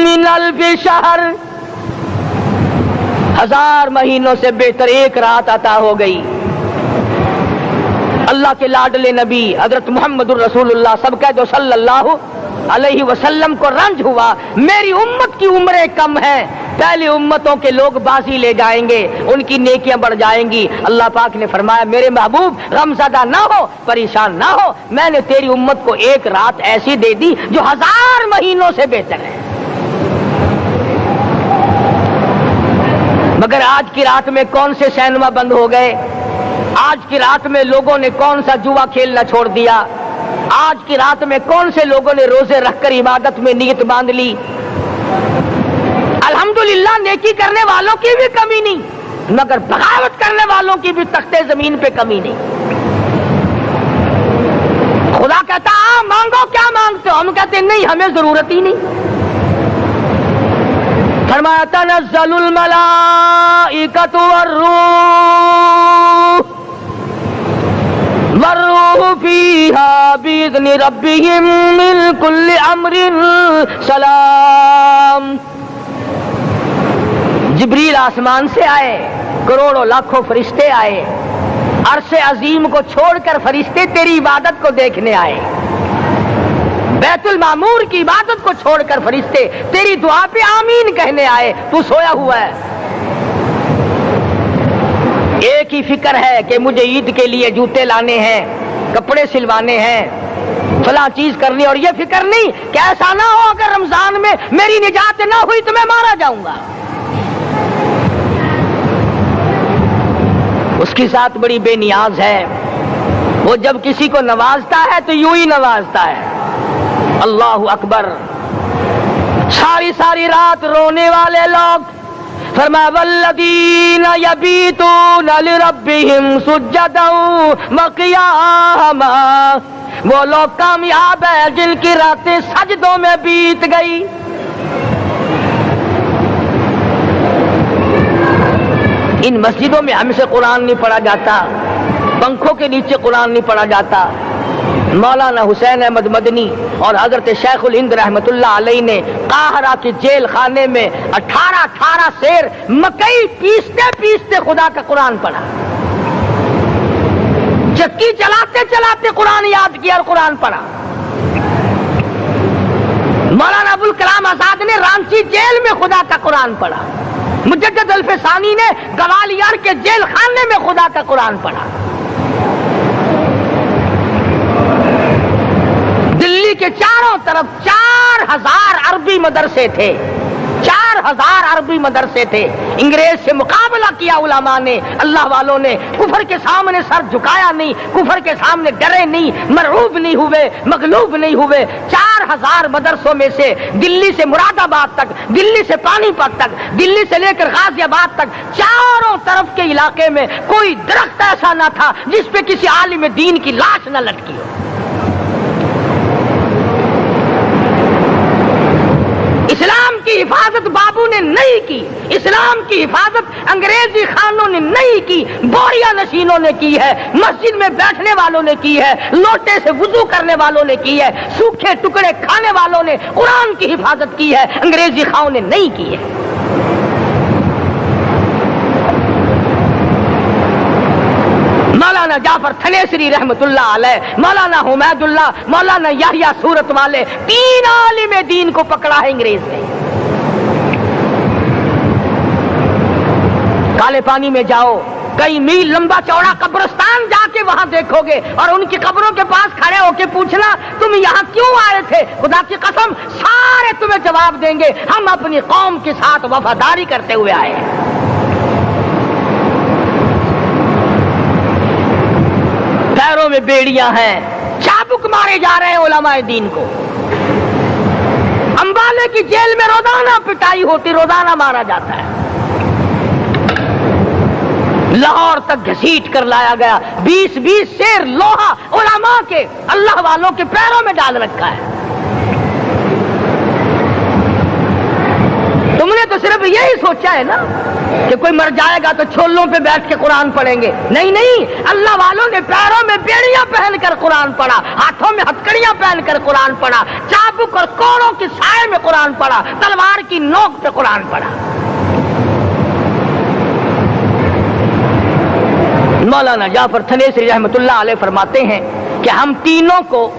من الف شہر. 1000 مہینوں سے بہتر ایک رات عطا ہو گئی. اللہ کے لاڈلے نبی حضرت محمد الرسول اللہ سب کہہ دو صلی اللہ علیہ وسلم کو رنج ہوا, میری امت کی عمریں کم ہیں, پہلی امتوں کے لوگ بازی لے جائیں گے، ان کی نیکیاں بڑھ جائیں گی۔ اللہ پاک نے فرمایا میرے محبوب غمزدہ نہ ہو، پریشان نہ ہو، میں نے تیری امت کو ایک رات ایسی دے دی جو 1000 مہینوں سے بہتر ہے۔ مگر آج کی رات میں کون سے سینما بند ہو گئے؟ آج کی رات میں لوگوں نے کون سا جوا کھیلنا چھوڑ دیا؟ آج کی رات میں کون سے لوگوں نے روزے رکھ کر عبادت میں نیت باندھ لی؟ الحمدللہ نیکی کرنے والوں کی بھی کمی نہیں، مگر بغاوت کرنے والوں کی بھی تختے زمین پہ کمی نہیں۔ خدا کہتا مانگو کیا مانگتے ہو؟ ہم کہتے ہیں نہیں، ہمیں ضرورت ہی نہیں۔ فرمایا تنزل الملائکۃ والروح فیہا بإذن ربہم من کل امر سلام۔ جبریل آسمان سے آئے، کروڑوں لاکھوں فرشتے آئے، عرش عظیم کو چھوڑ کر فرشتے تیری عبادت کو دیکھنے آئے، بیت المعمور کی عبادت کو چھوڑ کر فرشتے تیری دعا پہ آمین کہنے آئے، تو سویا ہوا ہے۔ ایک ہی فکر ہے کہ مجھے عید کے لیے جوتے لانے ہیں، کپڑے سلوانے ہیں، فلاں چیز کرنی، اور یہ فکر نہیں کہ ایسا نہ ہو اگر رمضان میں میری نجات نہ ہوئی تو میں مارا جاؤں گا۔ اس کی ذات بڑی بے نیاز ہے، وہ جب کسی کو نوازتا ہے تو یوں ہی نوازتا ہے۔ اللہ اکبر۔ ساری ساری رات رونے والے لوگ، فرمایا والذین یبیتون لربہم سجدا وقیاما، وہ لوگ کامیاب ہیں جن کی راتیں سجدوں میں بیت گئی۔ ان مسجدوں میں ہم سے قرآن نہیں پڑھا جاتا، پنکھوں کے نیچے قرآن نہیں پڑھا جاتا۔ مولانا حسین احمد مدنی اور حضرت شیخ الہند رحمت اللہ علیہ نے قاہرہ کے جیل خانے میں 18 سیر مکئی پیستے پیستے خدا کا قرآن پڑھا، چکی چلاتے چلاتے قرآن یاد کیا اور قرآن پڑھا۔ مولانا ابوالکلام آزاد نے رانچی جیل میں خدا کا قرآن پڑھا، مجدد الفسانی نے گوالیار کے جیل خانے میں خدا کا قرآن پڑھا۔ دلی کے چاروں طرف 4000 عربی مدرسے تھے، 4000 عربی مدرسے تھے۔ انگریز سے مقابلہ کیا علماء نے، اللہ والوں نے، کفر کے سامنے سر جھکایا نہیں، کفر کے سامنے ڈرے نہیں، مرعوب نہیں ہوئے، مغلوب نہیں ہوئے۔ 4000 مدرسوں میں سے دلی سے مراد آباد تک، دلی سے پانی پت تک، دلی سے لے کر غازی آباد تک، چاروں طرف کے علاقے میں کوئی درخت ایسا نہ تھا جس پہ کسی عالم دین کی لاش نہ لٹکی ہو۔ اسلام کی حفاظت بابو نے نہیں کی، اسلام کی حفاظت انگریزی خانوں نے نہیں کی، بوریا نشینوں نے کی ہے، مسجد میں بیٹھنے والوں نے کی ہے، لوٹے سے وضو کرنے والوں نے کی ہے، سوکھے ٹکڑے کھانے والوں نے قرآن کی حفاظت کی ہے، انگریزی خانوں نے نہیں کی ہے۔ مولانا جعفر تھنیسری رحمت اللہ علیہ، مولانا حمید اللہ، مولانا یحییٰ صورت والے، 3 عالم دین کو پکڑا ہے انگریز نے۔ کالے پانی میں جاؤ، کئی میل لمبا چوڑا قبرستان جا کے وہاں دیکھو گے اور ان کی قبروں کے پاس کھڑے ہو کے پوچھنا تم یہاں کیوں آئے تھے، خدا کی قسم سارے تمہیں جواب دیں گے ہم اپنی قوم کے ساتھ وفاداری کرتے ہوئے آئے ہیں۔ پیروں میں بیڑیاں ہیں، چابک مارے جا رہے ہیں علماء دین کو۔ امبالے کی جیل میں روزانہ پٹائی ہوتی، روزانہ مارا جاتا ہے۔ لاہور تک گھسیٹ کر لایا گیا، 20 سیر لوہا علماء کے، اللہ والوں کے پیروں میں ڈال رکھا ہے۔ تم نے تو صرف یہی سوچا ہے نا کہ کوئی مر جائے گا تو چھولوں پہ بیٹھ کے قرآن پڑھیں گے، نہیں نہیں، اللہ والوں نے پیروں میں بیڑیاں پہن کر قرآن پڑھا، ہاتھوں میں ہتکڑیاں پہن کر قرآن پڑھا، چابک اور کوڑوں کی سائے میں قرآن پڑھا، تلوار کی نوک پہ قرآن پڑھا۔ مولانا جعفر تھنیسری رحمت اللہ علیہ فرماتے ہیں کہ ہم تینوں کو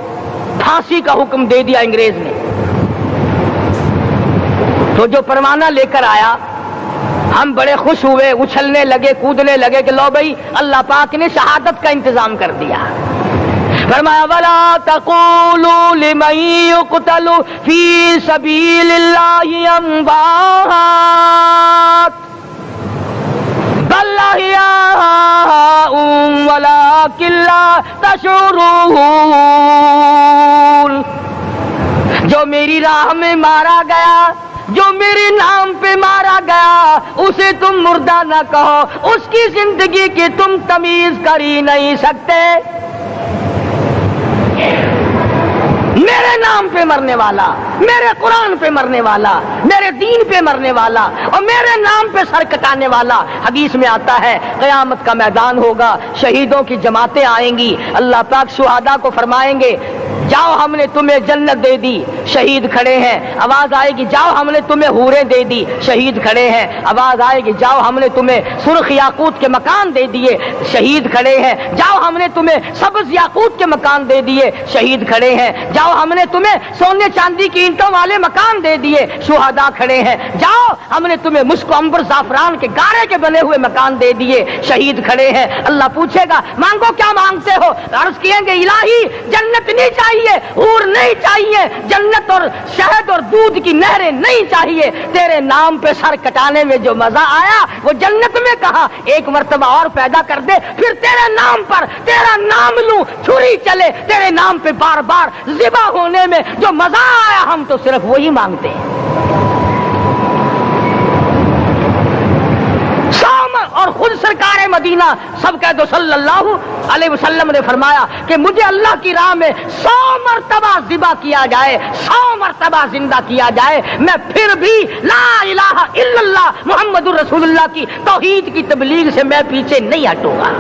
پھانسی کا حکم دے دیا انگریز نے، تو جو پروانہ لے کر آیا ہم بڑے خوش ہوئے, اچھلنے لگے, کودنے لگے کہ لو بھائی اللہ پاک نے شہادت کا انتظام کر دیا. فرمایا وَلَا تَقُولُوا لِمَن يُقْتَلُ فِي سَبِيلِ اللَّهِ أَمْوَاتٌ بَلْ أَحْيَاءٌ وَلَٰكِن لَّا تَشْعُرُونَ. جو میری راہ میں مارا گیا, جو میرے نام پہ مارا گیا, اسے تم مردہ نہ کہو, اس کی زندگی کی تم تمیز کر ہی نہیں سکتے. میرے نام پہ مرنے والا, میرے قرآن پہ مرنے والا, میرے دین پہ مرنے والا اور میرے نام پہ سر کٹانے والا. حدیث میں آتا ہے قیامت کا میدان ہوگا, شہیدوں کی جماعتیں آئیں گی, اللہ پاک شہداء کو فرمائیں گے جاؤ ہم نے تمہیں جنت دے دی. شہید کھڑے ہیں, آواز آئے گی جاؤ ہم نے تمہیں حوریں دے دی. شہید کھڑے ہیں, آواز آئے گی جاؤ ہم نے تمہیں سرخ یاقوت کے مکان دے دیے. شہید کھڑے ہیں, جاؤ ہم نے تمہیں سبز یاقوت کے مکان دے دیے. شہید کھڑے ہیں, جاؤ ہم نے تمہیں سونے چاندی کی اینٹوں والے مکان دے دیے. شہداء کھڑے ہیں, جاؤ ہم نے تمہیں مشک و عنبر زعفران کے گارے کے بنے ہوئے مکان دے دیے. شہید کھڑے ہیں, اللہ پوچھے گا مانگو کیا مانگتے ہو؟ عرض کہیں گے الہی جنت نہیں چاہیے, حور نہیں چاہیے, جنت اور شہد اور دودھ کی نہریں نہیں چاہیے. تیرے نام پہ سر کٹانے میں جو مزہ آیا وہ جنت میں کہا ایک مرتبہ اور پیدا کر دے, پھر تیرے نام پر تیرا نام لوں, چھری چلے تیرے نام پہ بار بار ذبح ہونے میں جو مزہ آیا ہم تو صرف وہی مانگتے ہیں. اور خود سرکار مدینہ سب کہہ دو صلی اللہ علیہ وسلم نے فرمایا کہ مجھے اللہ کی راہ میں 100 مرتبہ ذبح کیا جائے, 100 مرتبہ زندہ کیا جائے, میں پھر بھی لا الہ الا اللہ محمد الرسول اللہ کی توحید کی تبلیغ سے میں پیچھے نہیں ہٹوں گا.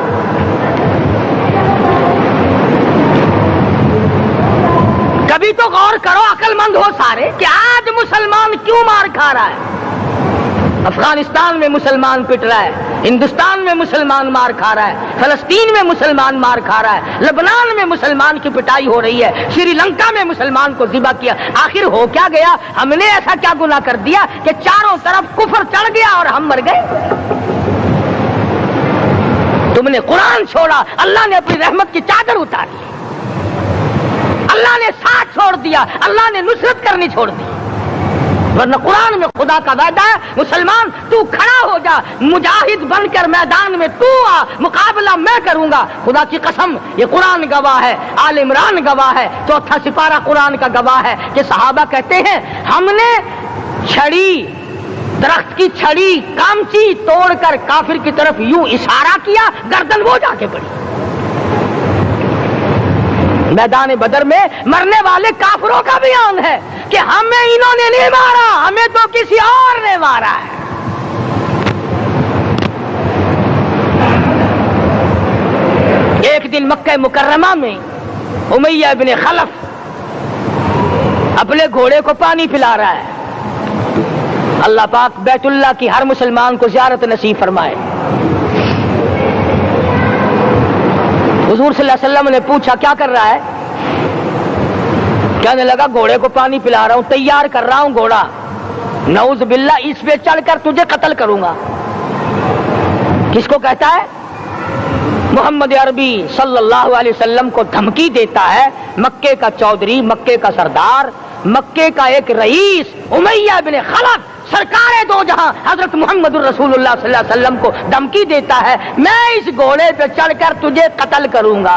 کبھی تو غور کرو, عقل مند ہو سارے, کہ آج مسلمان کیوں مار کھا رہا ہے. افغانستان میں مسلمان پٹ رہا ہے, ہندوستان میں مسلمان مار کھا رہا ہے, فلسطین میں مسلمان مار کھا رہا ہے, لبنان میں مسلمان کی پٹائی ہو رہی ہے, سری لنکا میں مسلمان کو ذبح کیا. آخر ہو کیا گیا؟ ہم نے ایسا کیا گناہ کر دیا کہ چاروں طرف کفر چڑھ گیا اور ہم مر گئے؟ تم نے قرآن چھوڑا, اللہ نے اپنی رحمت کی چادر اتاری, اللہ نے ساتھ چھوڑ دیا, اللہ نے نصرت کرنی چھوڑ دی. ورنہ قرآن میں خدا کا وعدہ ہے مسلمان تو کھڑا ہو جا, مجاہد بن کر میدان میں تو آ, مقابلہ میں کروں گا. خدا کی قسم یہ قرآن گواہ ہے, آل عمران گواہ ہے, 4واں سپارہ قرآن کا گواہ ہے کہ صحابہ کہتے ہیں ہم نے چھڑی, درخت کی چھڑی کامچی توڑ کر کافر کی طرف یوں اشارہ کیا, گردن وہ جا کے پڑی. میدان بدر میں مرنے والے کافروں کا بیان ہے کہ ہمیں انہوں نے نہیں مارا, ہمیں تو کسی اور نے مارا ہے. ایک دن مکہ مکرمہ میں امیہ ابن خلف اپنے گھوڑے کو پانی پلا رہا ہے. اللہ پاک بیت اللہ کی ہر مسلمان کو زیارت نصیب فرمائے. حضور صلی اللہ علیہ وسلم نے پوچھا کیا کر رہا ہے؟ کہنے لگا گھوڑے کو پانی پلا رہا ہوں, تیار کر رہا ہوں گھوڑا, نعوذ باللہ اس پہ چڑھ کر تجھے قتل کروں گا. کس کو کہتا ہے؟ محمد عربی صلی اللہ علیہ وسلم کو دھمکی دیتا ہے. مکے کا چودھری, مکے کا سردار, مکے کا ایک رئیس امیہ بن خلف سرکار دو جہاں حضرت محمد الرسول اللہ صلی اللہ علیہ وسلم کو دھمکی دیتا ہے میں اس گھوڑے پہ چڑھ کر تجھے قتل کروں گا.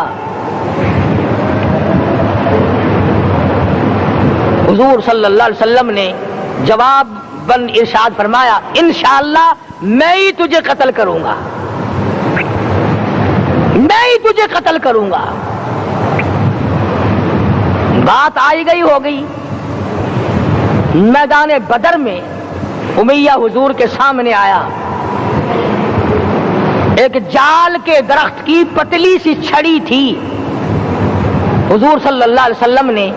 حضور صلی اللہ علیہ وسلم نے جواب بن ارشاد فرمایا انشاءاللہ میں ہی تجھے قتل کروں گا, میں ہی تجھے قتل کروں گا. بات آئی گئی ہو گئی. میدان بدر میں امیہ حضور کے سامنے آیا, ایک جال کے درخت کی پتلی سی چھڑی تھی. حضور صلی اللہ علیہ وسلم نے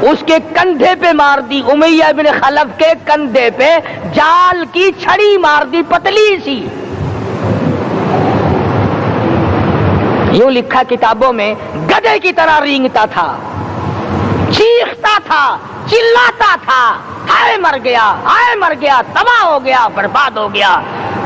اس کے کندھے پہ مار دی, امیہ بن خلف کے کندھے پہ جال کی چھڑی مار دی پتلی سی. یوں لکھا کتابوں میں گدھے کی طرح رینگتا تھا, چیختا تھا, چلاتا تھا, ہائے مر گیا, ہائے مر گیا, تباہ ہو گیا, برباد ہو گیا.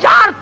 4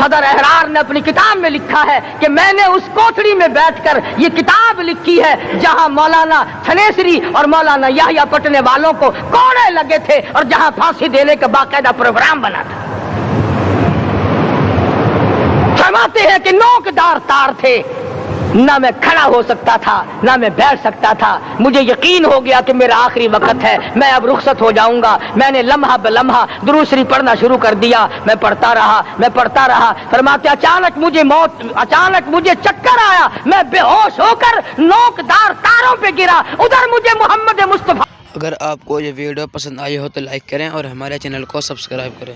صدر احرار نے اپنی کتاب میں لکھا ہے کہ میں نے اس کوٹڑی میں بیٹھ کر یہ کتاب لکھی ہے جہاں مولانا تھنیسری اور مولانا یحییٰ پٹنے والوں کو کوڑے لگے تھے اور جہاں پھانسی دینے کا باقاعدہ پروگرام بنا تھا۔ فرماتے ہیں کہ نوکدار تار تھے، نہ میں کھڑا ہو سکتا تھا نہ میں بیٹھ سکتا تھا۔ مجھے یقین ہو گیا کہ میرا آخری وقت ہے، میں اب رخصت ہو جاؤں گا۔ میں نے لمحہ بلمحہ درود شریف پڑھنا شروع کر دیا، میں پڑھتا رہا۔ فرماتے اچانک مجھے چکر آیا، میں بے ہوش ہو کر نوکدار تاروں پہ گرا، ادھر مجھے محمد مصطفیٰ۔ اگر آپ کو یہ ویڈیو پسند آئی ہو تو لائک کریں اور ہمارے چینل کو سبسکرائب کریں۔